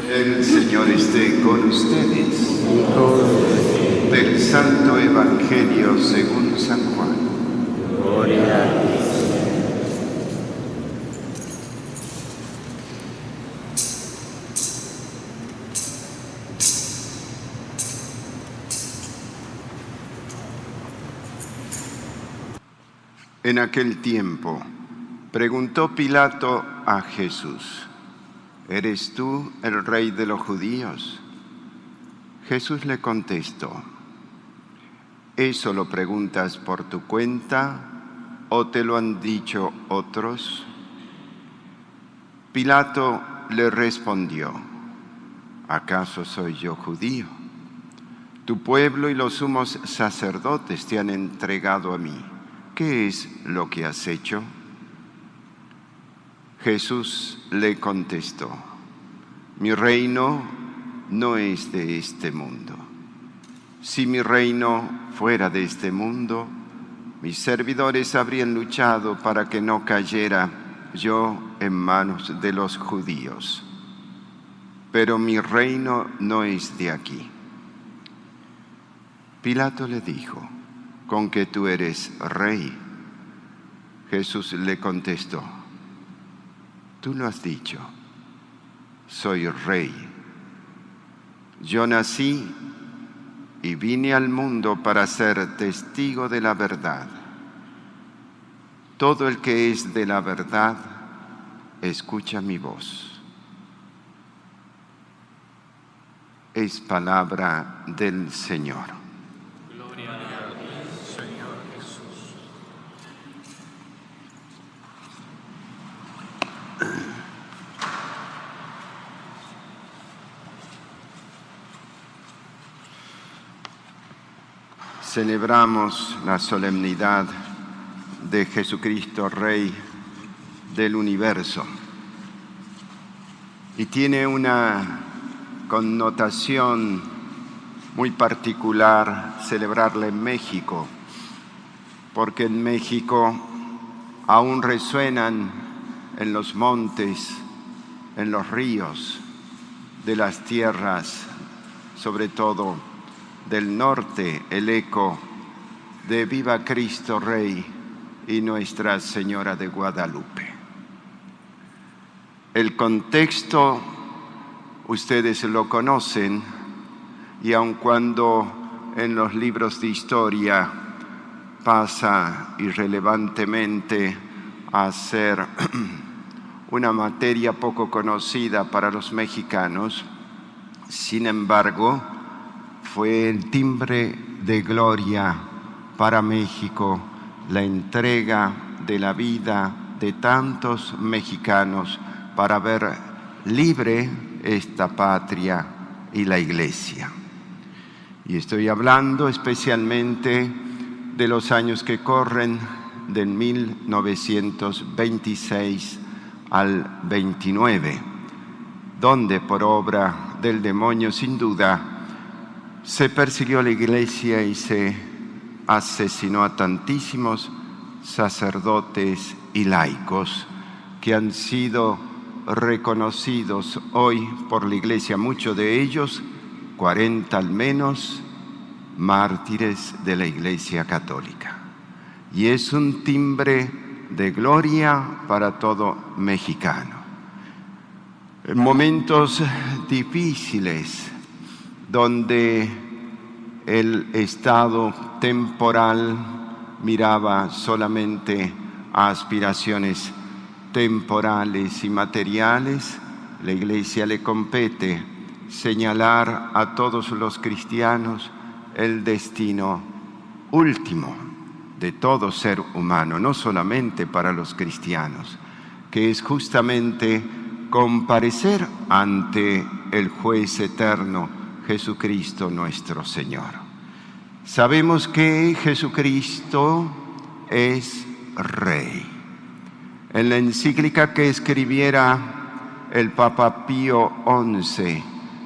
El Señor esté con ustedes. Del Santo Evangelio según San Juan. Gloria a ti. En aquel tiempo, preguntó Pilato a Jesús: ¿Eres tú el rey de los judíos? Jesús le contestó: ¿Eso lo preguntas por tu cuenta o te lo han dicho otros? Pilato le respondió: ¿Acaso soy yo judío? Tu pueblo y los sumos sacerdotes te han entregado a mí. ¿Qué es lo que has hecho? Jesús le contestó: Mi reino no es de este mundo. Si mi reino fuera de este mundo, mis servidores habrían luchado para que no cayera yo en manos de los judíos. Pero mi reino no es de aquí. Pilato le dijo: ¿Con que tú eres rey? Jesús le contestó: Tú lo has dicho, soy rey. Yo nací y vine al mundo para ser testigo de la verdad. Todo el que es de la verdad, escucha mi voz. Es palabra del Señor. Celebramos la solemnidad de Jesucristo, Rey del universo. Y tiene una connotación muy particular celebrarla en México, porque en México aún resuenan en los montes, en los ríos de las tierras, sobre todo del norte, el eco de Viva Cristo Rey y Nuestra Señora de Guadalupe. El contexto ustedes lo conocen, y aun cuando en los libros de historia pasa irrelevantemente a ser una materia poco conocida para los mexicanos, sin embargo, fue el timbre de gloria para México la entrega de la vida de tantos mexicanos para ver libre esta patria y la Iglesia. Y estoy hablando especialmente de los años que corren del 1926 al 29, donde por obra del demonio sin duda se persiguió a la Iglesia y se asesinó a tantísimos sacerdotes y laicos que han sido reconocidos hoy por la Iglesia, muchos de ellos, 40 al menos, mártires de la Iglesia Católica. Y es un timbre de gloria para todo mexicano. En momentos difíciles, donde el Estado temporal miraba solamente a aspiraciones temporales y materiales, la Iglesia le compete señalar a todos los cristianos el destino último de todo ser humano, no solamente para los cristianos, que es justamente comparecer ante el juez eterno, Jesucristo nuestro Señor. Sabemos que Jesucristo es Rey. En la encíclica que escribiera el Papa Pío XI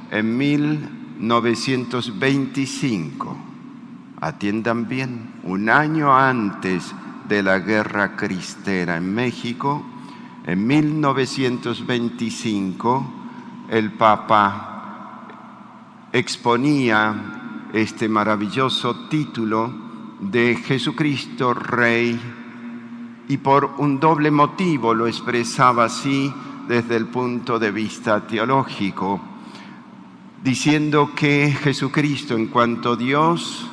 en 1925, atiendan bien, un año antes de la Guerra Cristera en México, en 1925, el Papa exponía este maravilloso título de Jesucristo Rey, y por un doble motivo lo expresaba así desde el punto de vista teológico, diciendo que Jesucristo, en cuanto Dios,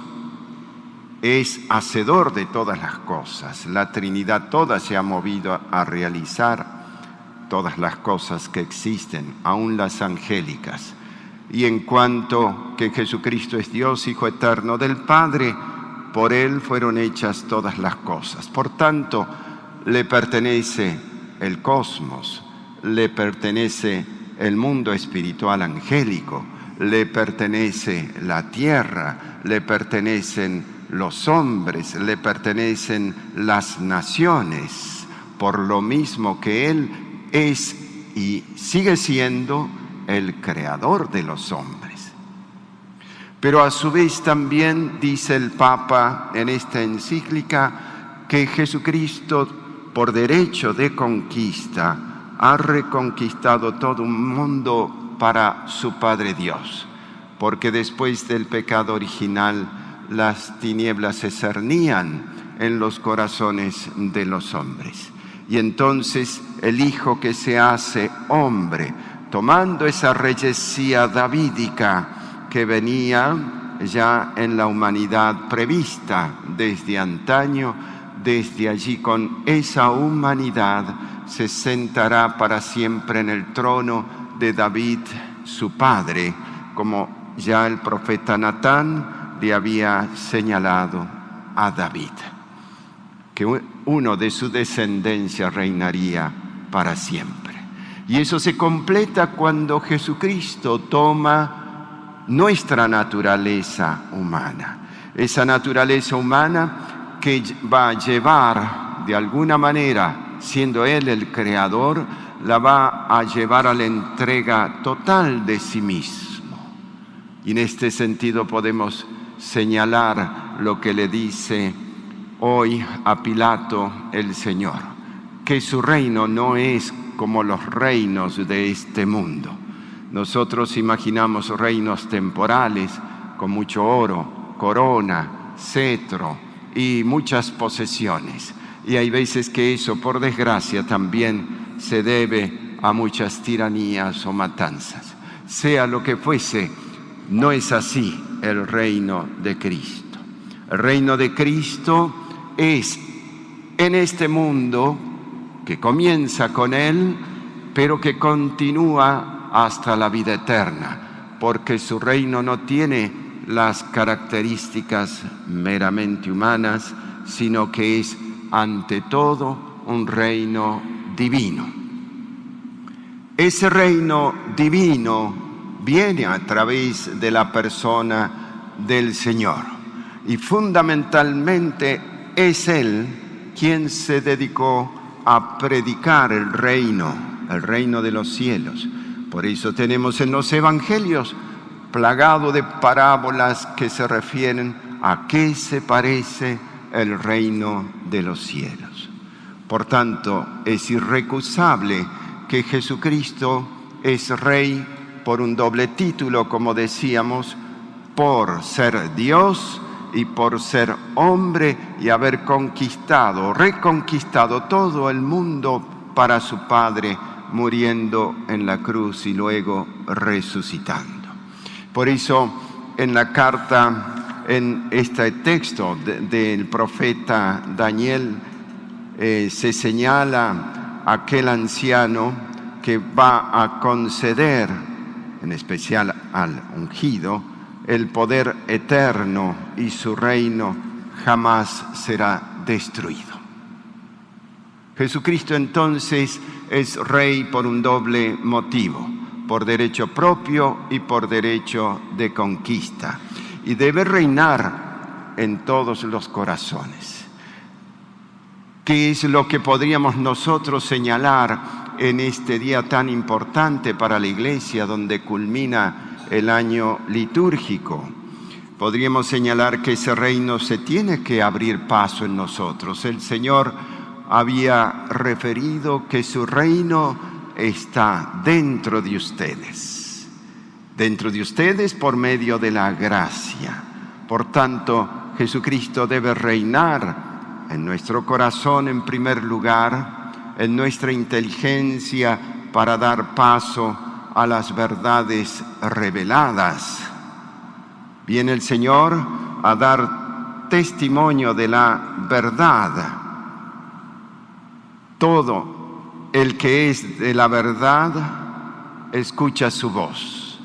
es hacedor de todas las cosas. La Trinidad toda se ha movido a realizar todas las cosas que existen, aún las angélicas. Y en cuanto que Jesucristo es Dios, Hijo eterno del Padre, por Él fueron hechas todas las cosas. Por tanto, le pertenece el cosmos, le pertenece el mundo espiritual angélico, le pertenece la tierra, le pertenecen los hombres, le pertenecen las naciones, por lo mismo que Él es y sigue siendo el creador de los hombres. Pero a su vez también dice el Papa en esta encíclica que Jesucristo, por derecho de conquista, ha reconquistado todo un mundo para su Padre Dios, porque después del pecado original las tinieblas se cernían en los corazones de los hombres. Y entonces el Hijo que se hace hombre, tomando esa reyesía davídica que venía ya en la humanidad prevista desde antaño, desde allí con esa humanidad se sentará para siempre en el trono de David, su padre, como ya el profeta Natán le había señalado a David, que uno de su descendencia reinaría para siempre. Y eso se completa cuando Jesucristo toma nuestra naturaleza humana, esa naturaleza humana que va a llevar de alguna manera, siendo Él el creador, la va a llevar a la entrega total de sí mismo. Y en este sentido podemos señalar lo que le dice hoy a Pilato el Señor, que su reino no es como los reinos de este mundo. Nosotros imaginamos reinos temporales con mucho oro, corona, cetro y muchas posesiones. Y hay veces que eso, por desgracia, también se debe a muchas tiranías o matanzas. Sea lo que fuese, no es así el reino de Cristo. El reino de Cristo es en este mundo que comienza con Él, pero que continúa hasta la vida eterna, porque su reino no tiene las características meramente humanas, sino que es ante todo un reino divino. Ese reino divino viene a través de la persona del Señor, y fundamentalmente es Él quien se dedicó a predicar el reino de los cielos. Por eso tenemos en los evangelios plagado de parábolas que se refieren a qué se parece el reino de los cielos. Por tanto, es irrecusable que Jesucristo es Rey por un doble título, como decíamos, por ser Dios y por ser hombre y haber reconquistado todo el mundo para su Padre, muriendo en la cruz y luego resucitando. Por eso, en la carta, en este texto del profeta Daniel, se señala a aquel anciano que va a conceder, en especial al ungido, el poder eterno, y su reino jamás será destruido. Jesucristo entonces es Rey por un doble motivo, por derecho propio y por derecho de conquista, y debe reinar en todos los corazones. ¿Qué es lo que podríamos nosotros señalar en este día tan importante para la Iglesia, donde culmina el año litúrgico? Podríamos señalar que ese reino se tiene que abrir paso en nosotros. El Señor había referido que su reino está dentro de ustedes. Dentro de ustedes por medio de la gracia. Por tanto, Jesucristo debe reinar en nuestro corazón en primer lugar, en nuestra inteligencia para dar paso a las verdades reveladas. Viene el Señor a dar testimonio de la verdad. Todo el que es de la verdad escucha su voz.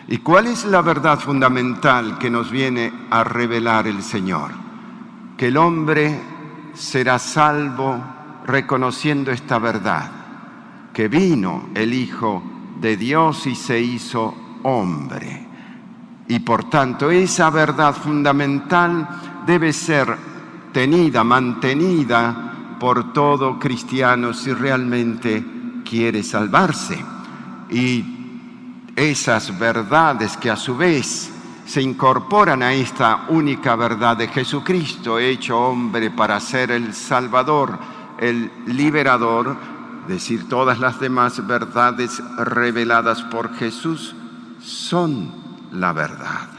¿Y cuál es la verdad fundamental que nos viene a revelar el Señor? Que el hombre será salvo reconociendo esta verdad, que vino el Hijo de Dios y se hizo hombre. Y por tanto esa verdad fundamental debe ser tenida, mantenida por todo cristiano si realmente quiere salvarse. Y esas verdades que a su vez se incorporan a esta única verdad de Jesucristo, hecho hombre para ser el Salvador, el liberador, es decir, todas las demás verdades reveladas por Jesús son la verdad.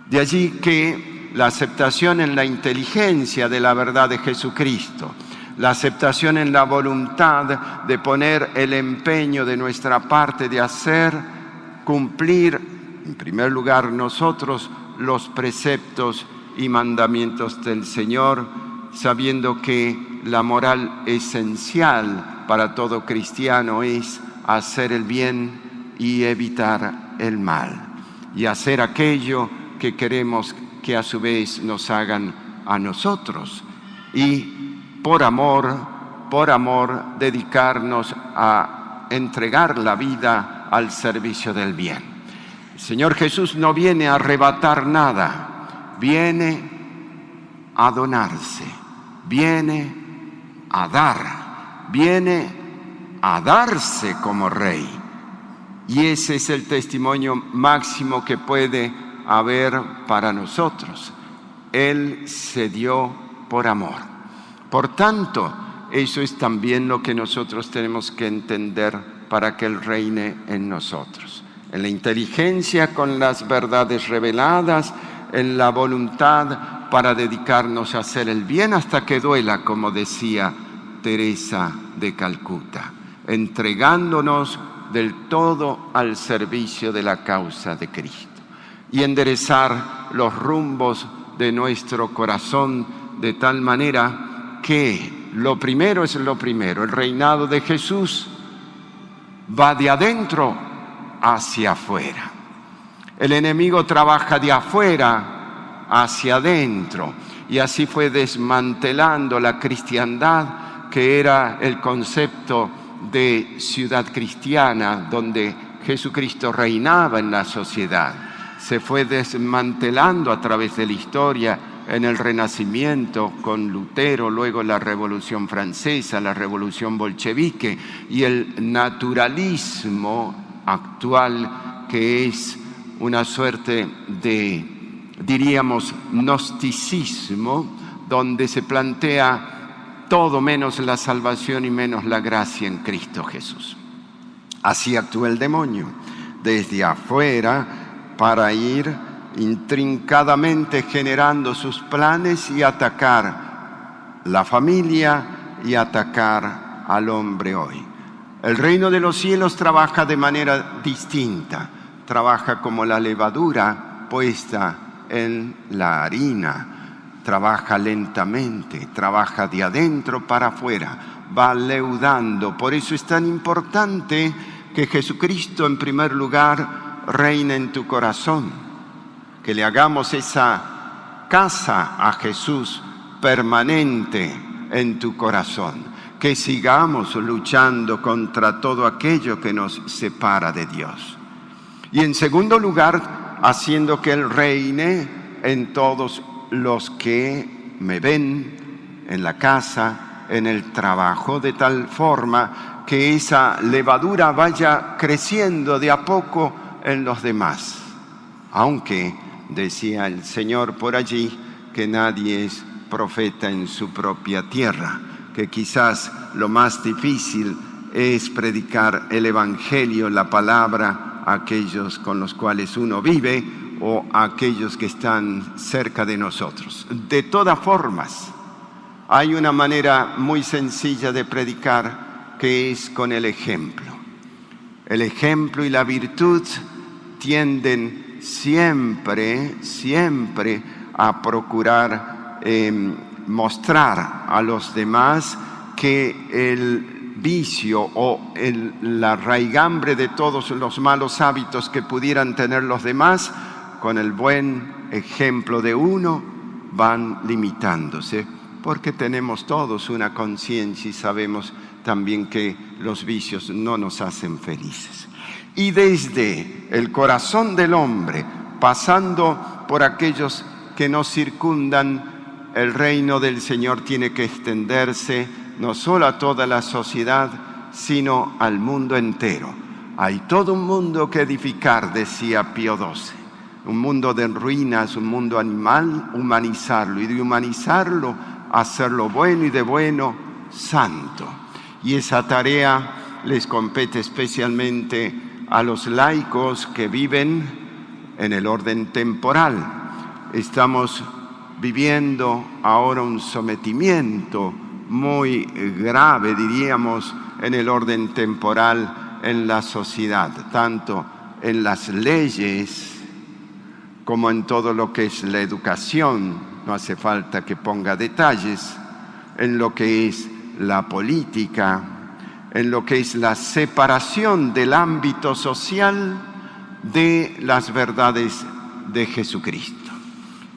De allí que la aceptación en la inteligencia de la verdad de Jesucristo, la aceptación en la voluntad de poner el empeño de nuestra parte de hacer cumplir, en primer lugar nosotros, los preceptos y mandamientos del Señor, sabiendo que la moral esencial para todo cristiano es hacer el bien y evitar el mal, y hacer aquello que queremos que a su vez nos hagan a nosotros, y por amor dedicarnos a entregar la vida al servicio del bien. El Señor Jesús no viene a arrebatar nada, viene a donarse, viene a dar, viene a darse como Rey. Y ese es el testimonio máximo que puede haber para nosotros. Él se dio por amor. Por tanto, eso es también lo que nosotros tenemos que entender para que Él reine en nosotros. En la inteligencia con las verdades reveladas, en la voluntad para dedicarnos a hacer el bien hasta que duela, como decía Teresa de Calcuta, entregándonos del todo al servicio de la causa de Cristo y enderezar los rumbos de nuestro corazón de tal manera que lo primero es lo primero. El reinado de Jesús va de adentro hacia afuera. El enemigo trabaja de afuera hacia adentro y así fue desmantelando la cristiandad, que era el concepto de ciudad cristiana donde Jesucristo reinaba en la sociedad. Se fue desmantelando a través de la historia en el Renacimiento con Lutero, luego la Revolución Francesa, la Revolución Bolchevique y el naturalismo actual, que es una suerte de, diríamos, gnosticismo, donde se plantea todo menos la salvación y menos la gracia en Cristo Jesús. Así actúa el demonio, desde afuera para ir intrincadamente generando sus planes y atacar la familia y atacar al hombre hoy. El reino de los cielos trabaja de manera distinta, trabaja como la levadura puesta en la harina, trabaja lentamente, trabaja de adentro para afuera, va leudando. Por eso es tan importante que Jesucristo en primer lugar reine en tu corazón, que le hagamos esa casa a Jesús permanente en tu corazón, que sigamos luchando contra todo aquello que nos separa de Dios. Y en segundo lugar, haciendo que Él reine en todos los que me ven, en la casa, en el trabajo, de tal forma que esa levadura vaya creciendo de a poco en los demás. Aunque decía el Señor por allí que nadie es profeta en su propia tierra, que quizás lo más difícil es predicar el Evangelio, la palabra, a aquellos con los cuales uno vive o a aquellos que están cerca de nosotros. De todas formas, hay una manera muy sencilla de predicar, que es con el ejemplo. El ejemplo y la virtud tienden siempre a procurar mostrar a los demás que el vicio o la raigambre de todos los malos hábitos que pudieran tener los demás, con el buen ejemplo de uno, van limitándose, porque tenemos todos una conciencia y sabemos también que los vicios no nos hacen felices. Y desde el corazón del hombre, pasando por aquellos que nos circundan, el reino del Señor tiene que extenderse no solo a toda la sociedad, sino al mundo entero. Hay todo un mundo que edificar, decía Pío XII. Un mundo de ruinas, un mundo animal, humanizarlo. Y de humanizarlo, hacerlo bueno y de bueno, santo. Y esa tarea les compete especialmente a los laicos que viven en el orden temporal. Estamos viviendo ahora un sometimiento muy grave, diríamos, en el orden temporal en la sociedad, tanto en las leyes como en todo lo que es la educación, no hace falta que ponga detalles, en lo que es la política, en lo que es la separación del ámbito social de las verdades de Jesucristo.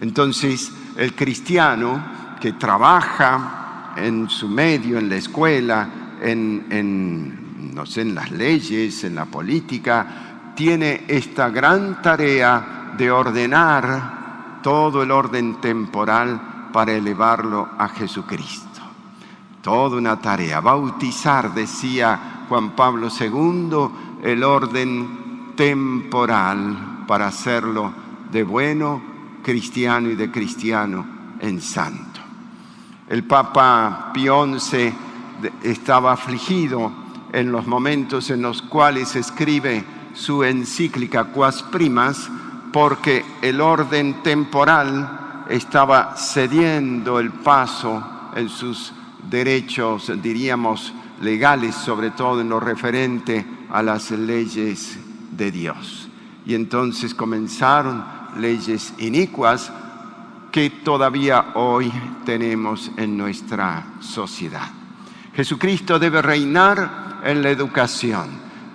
Entonces, el cristiano que trabaja en su medio, en la escuela, en las leyes, en la política, tiene esta gran tarea de ordenar todo el orden temporal para elevarlo a Jesucristo. Toda una tarea. Bautizar, decía Juan Pablo II, el orden temporal para hacerlo de bueno cristiano y de cristiano en santo. El Papa Pío XI estaba afligido en los momentos en los cuales escribe su encíclica Quas Primas, porque el orden temporal estaba cediendo el paso en sus derechos, diríamos, legales, sobre todo en lo referente a las leyes de Dios. Y entonces comenzaron leyes inicuas que todavía hoy tenemos en nuestra sociedad. Jesucristo debe reinar en la educación,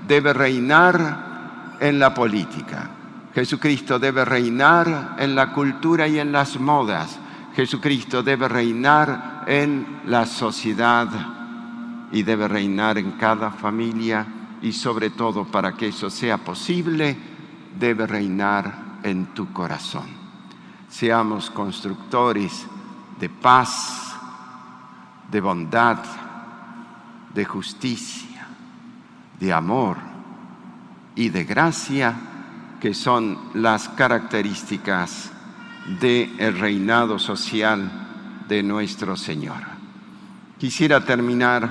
debe reinar en la política. Jesucristo debe reinar en la cultura y en las modas. Jesucristo debe reinar en la sociedad y debe reinar en cada familia, y sobre todo, para que eso sea posible, debe reinar en tu corazón. Seamos constructores de paz, de bondad, de justicia, de amor y de gracia, que son las características del reinado social de nuestro Señor. Quisiera terminar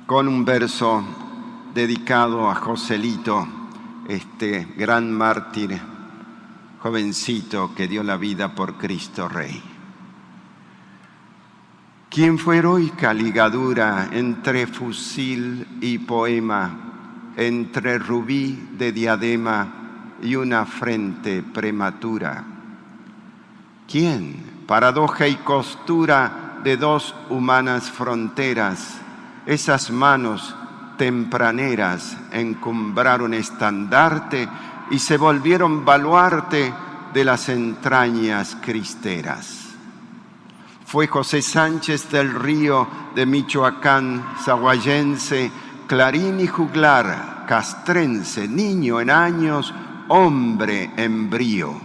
con un verso dedicado a Joselito, este gran mártir, jovencito que dio la vida por Cristo Rey. ¿Quién fue heroica ligadura entre fusil y poema, entre rubí de diadema y una frente prematura? ¿Quién, paradoja y costura de dos humanas fronteras, esas manos tempraneras encumbraron estandarte y se volvieron baluarte de las entrañas cristeras? Fue José Sánchez del Río, de Michoacán, sahuayense, clarín y juglar, castrense, niño en años, hombre en brío.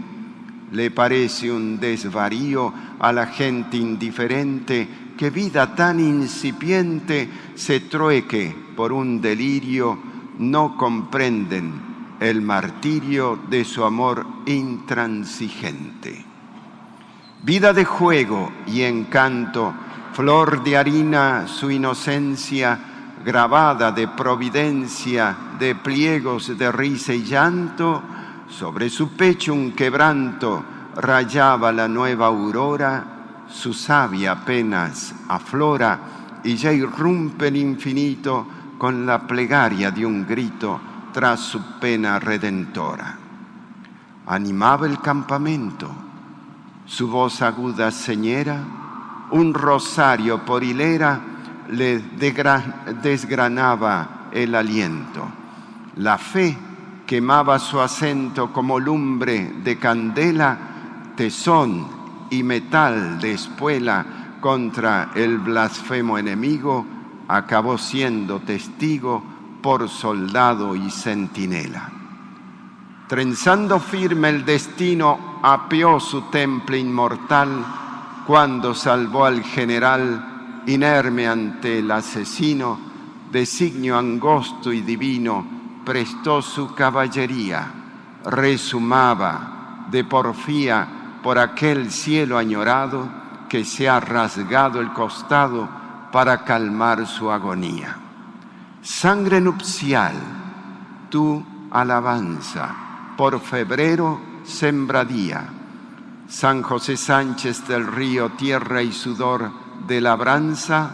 Le parece un desvarío a la gente indiferente que vida tan incipiente se trueque por un delirio. No comprenden el martirio de su amor intransigente. Vida de juego y encanto, flor de harina su inocencia, grabada de providencia, de pliegos de risa y llanto, sobre su pecho un quebranto rayaba la nueva aurora, su savia apenas aflora y ya irrumpe el infinito con la plegaria de un grito tras su pena redentora. Animaba el campamento, su voz aguda señera, un rosario por hilera le desgranaba el aliento. La fe quemaba su acento como lumbre de candela, tesón y metal de espuela contra el blasfemo enemigo, acabó siendo testigo por soldado y centinela. Trenzando firme el destino, apeó su temple inmortal cuando salvó al general inerme ante el asesino, designio angosto y divino, prestó su caballería, rezumaba de porfía por aquel cielo añorado que se ha rasgado el costado para calmar su agonía. Sangre nupcial, tu alabanza, por febrero sembradía. San José Sánchez del Río, tierra y sudor de labranza,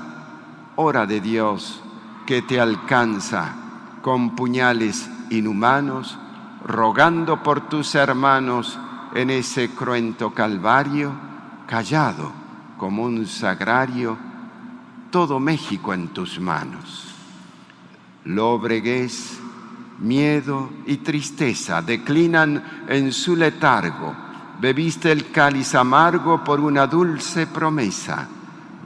hora de Dios que te alcanza con puñales inhumanos, rogando por tus hermanos en ese cruento calvario, callado como un sagrario, todo México en tus manos. Lobreguez, miedo y tristeza declinan en su letargo. Bebiste el cáliz amargo por una dulce promesa.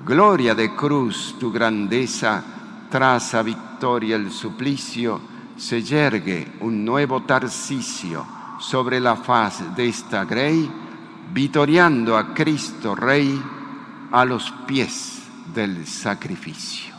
Gloria de cruz tu grandeza, traza victoria el suplicio, se yergue un nuevo Tarsicio sobre la faz de esta grey, vitoriando a Cristo Rey a los pies del sacrificio.